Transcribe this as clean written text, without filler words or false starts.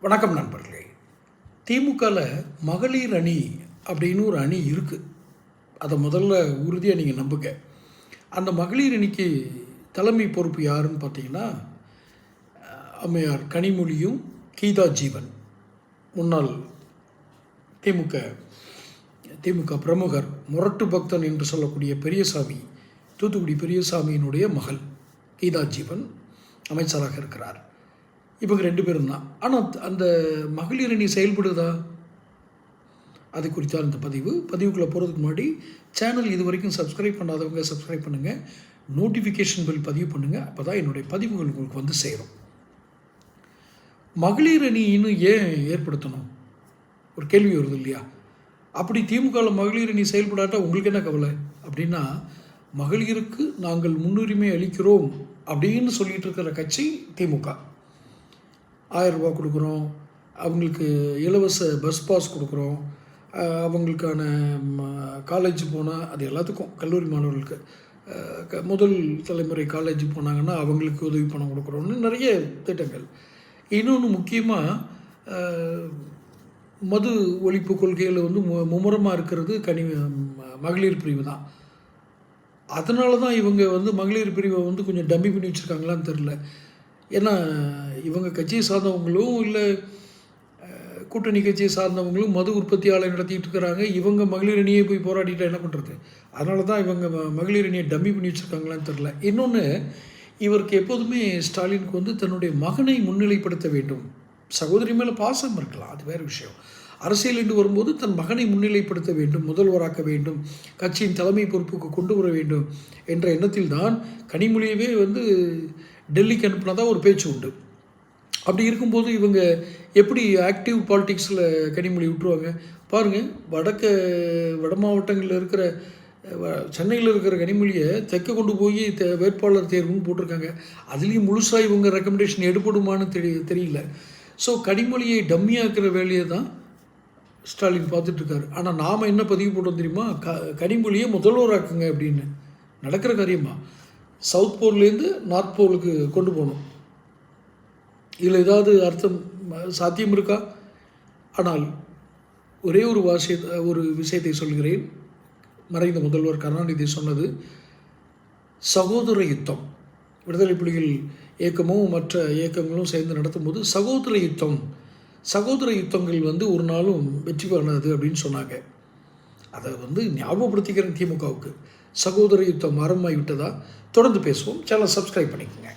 வணக்கம் நண்பர்களே. திமுகவில் மகளிர் அணி அப்படின்னு ஒரு அணி இருக்குது. அதை முதல்ல உறுதியாக நீங்கள் நம்புங்க. அந்த மகளிர் அணிக்கு தலைமை பொறுப்பு யாருன்னு பார்த்தீங்கன்னா, அம்மையார் கனிமொழியும் கீதா ஜீவன், முன்னாள் திமுக பிரமுகர், முரட்டு பக்தன் என்று சொல்லக்கூடிய பெரியசாமி, தூத்துக்குடி பெரியசாமியினுடைய மகள் கீதா ஜீவன் அமைச்சராக இருக்கிறார். இவங்க 2 பேரும் தான். ஆனால் அந்த மகளிர் அணி செயல்படுதா? அது குறித்தால் இந்த பதிவுக்குள்ளே போகிறதுக்கு முன்னாடி சேனல் இது வரைக்கும் சப்ஸ்கிரைப் பண்ணாதவங்க சப்ஸ்கிரைப் பண்ணுங்கள், நோட்டிஃபிகேஷன் பில் பதிவு பண்ணுங்கள். அப்போ தான் என்னுடைய பதிவுகள் உங்களுக்கு வந்து சேரும். மகளிர் அணி இன்னும் ஏன் ஏற்படுத்தணும் ஒரு கேள்வி வருது இல்லையா? அப்படி திமுகவில் மகளிர் அணி செயல்படாட்டால் உங்களுக்கு என்ன கவலை அப்படின்னா, மகளிருக்கு நாங்கள் முன்னுரிமை அளிக்கிறோம் அப்படின்னு சொல்லிட்டு இருக்கிற கட்சி திமுக. 1000 ரூபா கொடுக்குறோம், அவங்களுக்கு இலவச பஸ் பாஸ் கொடுக்குறோம், அவங்களுக்கான காலேஜ் போனால் அது எல்லாத்துக்கும், கல்லூரி மாணவர்களுக்கு முதல் தலைமுறை காலேஜ் போனாங்கன்னா அவங்களுக்கு உதவி பணம் கொடுக்குறோன்னு நிறைய திட்டங்கள். இன்னொன்று முக்கியமாக மது ஒழிப்பு கொள்கையில் வந்து மும்முரமாக இருக்கிறது மகளிர் பிரிவு தான். அதனால தான் இவங்க வந்து மகளிர் பிரிவை வந்து கொஞ்சம் டம்மி பண்ணி வச்சுருக்காங்களான்னு தெரில. ஏன்னா இவங்க கட்சியை சார்ந்தவங்களும் இல்லை கூட்டணி கட்சியை சார்ந்தவங்களும் மது உற்பத்தியாளர் நடத்திட்டு இருக்கிறாங்க. இவங்க மகளிர் அணியை போய் போராடிட்டா என்ன பண்ணுறது? அதனால தான் இவங்க மகளிர் அணியை டம்மி பண்ணி வச்சுருக்காங்களான்னு தெரில. இன்னொன்று, இவருக்கு எப்போதுமே ஸ்டாலினுக்கு வந்து தன்னுடைய மகனை முன்னிலைப்படுத்த வேண்டும். சகோதரி மேலே பாசம் இருக்கலாம், அது வேறு விஷயம். அரசியல் என்று வரும்போது தன் மகனை முன்னிலைப்படுத்த வேண்டும், முதல்வராக்க வேண்டும், கட்சியின் தலைமை பொறுப்புக்கு கொண்டு வர வேண்டும் என்ற எண்ணத்தில் தான் கனிமொழியவே வந்து டெல்லிக்கு அனுப்பினதாக ஒரு பேச்சு உண்டு. அப்படி இருக்கும்போது இவங்க எப்படி ஆக்டிவ் பாலிட்டிக்ஸில் கனிமொழி விட்டுருவாங்க? பாருங்கள், வட மாவட்டங்களில் இருக்கிற சென்னையில் இருக்கிற கனிமொழியை தெற்க கொண்டு போய் வேட்பாளர் தேர்வுன்னு போட்டிருக்காங்க. அதுலேயும் முழுசாக இவங்க ரெக்கமெண்டேஷன் எடுப்படுமான்னு தெரியல. ஸோ கனிமொழியை டம்மியாக்குற வேலையை தான் ஸ்டாலின் பார்த்துட்ருக்காரு. ஆனால் நாம் என்ன பதிவு போட்டோம் தெரியுமா? கனிமொழியை முதல்வராக்குங்க அப்படின்னு. நடக்கிற காரியமா? சவுத் போல்லேருந்து நார்த் போலுக்கு கொண்டு போகணும். இதில் ஏதாவது அர்த்தம் சாத்தியம் இருக்கா? ஆனால் ஒரே ஒரு விஷயத்தை சொல்கிறேன். மறைந்த முதல்வர் கருணாநிதி சொன்னது, சகோதர யுத்தம். விடுதலை புலிகள் இயக்கமும் மற்ற இயக்கங்களும் சேர்ந்து நடத்தும்போது சகோதர யுத்தங்கள் வந்து ஒரு நாளும் வெற்றி பெறாது அப்படின்னு சொன்னாங்க. அதை வந்து ஞாபகப்படுத்திக்கிறேன் திமுகவுக்கு. சகோதர யுத்தம் ஆரம்பமாகி விட்டதா? தொடர்ந்து பேசுவோம். சேனல் சப்ஸ்கிரைப் பண்ணிக்கோங்க.